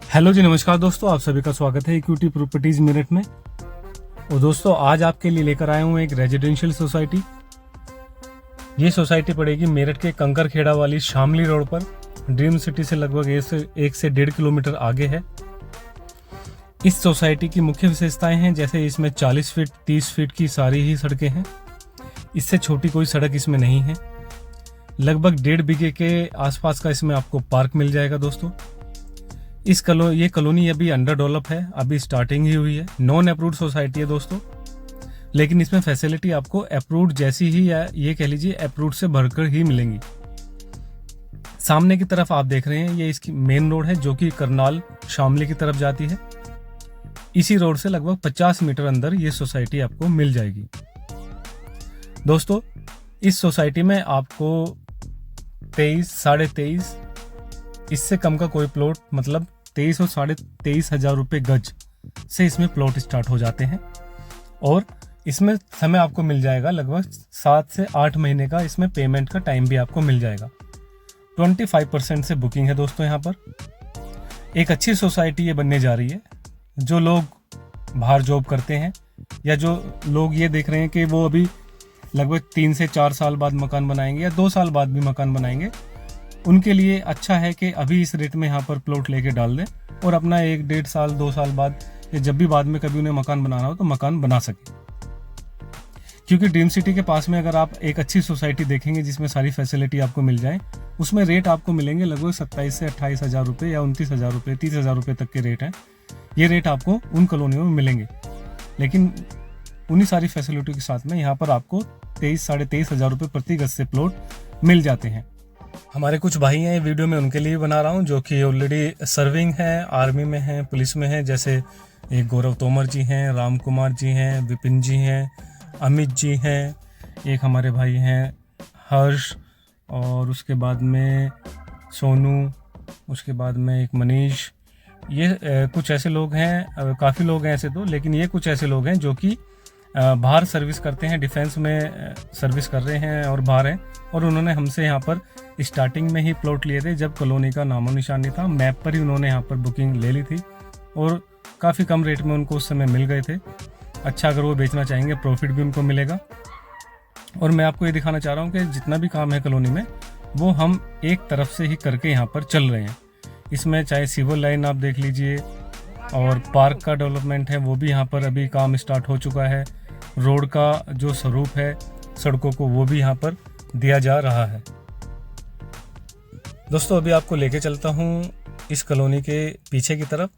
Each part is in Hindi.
हेलो जी, नमस्कार दोस्तों, आप सभी का स्वागत है इक्विटी प्रॉपर्टीज मेरठ में। और दोस्तों, आज आपके लिए लेकर आया हूँ एक रेजिडेंशियल सोसाइटी। ये सोसाइटी पड़ेगी मेरठ के कंकरखेड़ा वाली शामली रोड पर। ड्रीम सिटी से लगभग 1 से 1.5 किलोमीटर आगे है। इस सोसाइटी की मुख्य विशेषताएं हैं, जैसे इसमें 40 फीट 30 फीट की सारी ही सड़कें हैं। इससे छोटी कोई सड़क इसमें नहीं है। लगभग 1.5 बीघे के आसपास का इसमें आपको पार्क मिल जाएगा दोस्तों। ये कॉलोनी अभी अंडर डेवलप है, अभी स्टार्टिंग ही हुई है। नॉन अप्रूव्ड सोसाइटी है दोस्तों, लेकिन इसमें फैसिलिटी आपको अप्रूव्ड जैसी ही, या ये कह लीजिए अप्रूव्ड से भरकर ही मिलेंगी। सामने की तरफ आप देख रहे हैं, ये इसकी मेन रोड है जो कि करनाल शामली की तरफ जाती है। इसी रोड से लगभग 50 मीटर अंदर ये सोसाइटी आपको मिल जाएगी। दोस्तों, इस सोसाइटी में आपको 23, 23.5 इससे कम का कोई प्लॉट, मतलब 23 और 23.5 हजार रुपये गज से इसमें प्लॉट स्टार्ट हो जाते हैं। और इसमें समय आपको मिल जाएगा लगभग 7 से 8 महीने का। इसमें पेमेंट का टाइम भी आपको मिल जाएगा। 25% से बुकिंग है दोस्तों। यहाँ पर एक अच्छी सोसाइटी ये बनने जा रही है। जो लोग बाहर जॉब करते हैं, या जो लोग ये देख रहे हैं कि वो अभी लगभग 3 से 4 साल बाद मकान बनाएंगे या 2 साल बाद भी मकान बनाएंगे, उनके लिए अच्छा है कि अभी इस रेट में यहाँ पर प्लॉट लेके डाल दें और अपना 1-1.5 साल 2 साल बाद, या जब भी बाद में कभी उन्हें मकान बनाना हो तो मकान बना सके। क्योंकि ड्रीम सिटी के पास में अगर आप एक अच्छी सोसाइटी देखेंगे जिसमें सारी फैसिलिटी आपको मिल जाए, उसमें रेट आपको मिलेंगे लगभग 27 से 28 हजार रुपये या 29 हजार रुपये, 30 हजार रुपये तक के रेट हैं। ये रेट आपको उन कॉलोनियों में मिलेंगे, लेकिन उन्हीं सारी फैसिलिटी के साथ में यहाँ पर आपको 23 साढ़े 23 हजार रुपये प्रति गज से प्लॉट मिल जाते हैं। हमारे कुछ भाई हैं वीडियो में, उनके लिए बना रहा हूँ जो कि ऑलरेडी सर्विंग हैं, आर्मी में हैं, पुलिस में हैं। जैसे एक गौरव तोमर जी हैं, राम कुमार जी हैं, विपिन जी हैं, अमित जी हैं, एक हमारे भाई हैं हर्ष, और उसके बाद में सोनू, उसके बाद में एक मनीष। ये कुछ ऐसे लोग हैं, काफ़ी लोग हैं ऐसे तो, लेकिन ये कुछ ऐसे लोग हैं जो कि बाहर सर्विस करते हैं, डिफेंस में सर्विस कर रहे हैं और बाहर हैं। और उन्होंने हमसे यहाँ पर स्टार्टिंग में ही प्लॉट लिए थे जब कॉलोनी का नामो निशान नहीं था। मैप पर ही उन्होंने यहाँ पर बुकिंग ले ली थी और काफ़ी कम रेट में उनको उस समय मिल गए थे। अच्छा, अगर वो बेचना चाहेंगे प्रॉफिट भी उनको मिलेगा। और मैं आपको ये दिखाना चाह रहा हूँ कि जितना भी काम है कॉलोनी में, वो हम एक तरफ से ही करके यहाँ पर चल रहे हैं। इसमें चाहे सिविल लाइन आप देख लीजिए, और पार्क का डेवलपमेंट है वो भी यहाँ पर अभी काम स्टार्ट हो चुका है। रोड का जो स्वरूप है सड़कों को, वो भी यहाँ पर दिया जा रहा है। दोस्तों, अभी आपको लेके चलता हूँ इस कॉलोनी के पीछे की तरफ,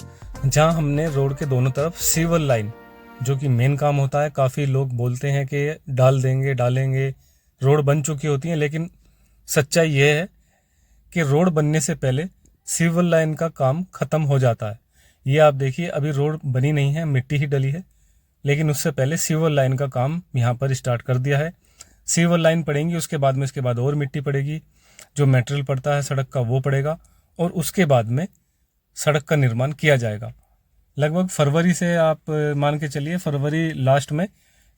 जहाँ हमने रोड के दोनों तरफ सिविल लाइन, जो कि मेन काम होता है। काफ़ी लोग बोलते हैं कि डालेंगे, रोड बन चुकी होती है, लेकिन सच्चाई ये है कि रोड बनने से पहले सिविल लाइन का काम ख़त्म हो जाता है। ये आप देखिए, अभी रोड बनी नहीं है, मिट्टी ही डली है, लेकिन उससे पहले सिविल लाइन का काम यहाँ पर स्टार्ट कर दिया है। सिविल लाइन पड़ेंगी, उसके बाद में इसके बाद और मिट्टी पड़ेगी, जो मटेरियल पड़ता है सड़क का वो पड़ेगा, और उसके बाद में सड़क का निर्माण किया जाएगा। लगभग फरवरी से, आप मान के चलिए फरवरी लास्ट में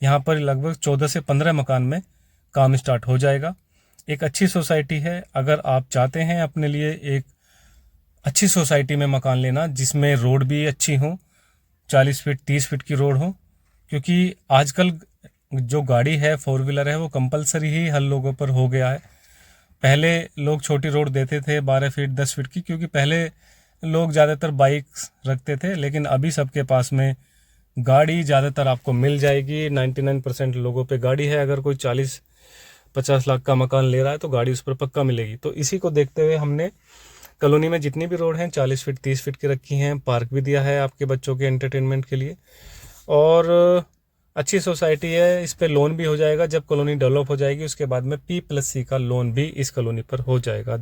यहाँ पर लगभग 14 से 15 मकान में काम स्टार्ट हो जाएगा। एक अच्छी सोसाइटी है। अगर आप चाहते हैं अपने लिए एक अच्छी सोसाइटी में मकान लेना, जिसमें रोड भी अच्छी हो, 40 फीट 30 फीट की रोड हो, क्योंकि आजकल जो गाड़ी है 4 व्हीलर है वो कंपलसरी ही हर लोगों पर हो गया है। पहले लोग छोटी रोड देते थे 12 फीट 10 फीट की, क्योंकि पहले लोग ज़्यादातर बाइक्स रखते थे, लेकिन अभी सबके पास में गाड़ी ज़्यादातर आपको मिल जाएगी। 99% लोगों पे गाड़ी है। अगर कोई 40-50 लाख का मकान ले रहा है तो गाड़ी उस पर पक्का मिलेगी। तो इसी को देखते हुए हमने कॉलोनी में जितनी भी रोड हैं 40 फीट 30 फीट की रखी हैं। पार्क भी दिया है आपके बच्चों के एंटरटेनमेंट के लिए, और अच्छी सोसाइटी है। इस पे लोन भी हो जाएगा जब कॉलोनी डेवलप हो जाएगी। उसके बाद में P+C का लोन भी इस कॉलोनी पर हो जाएगा।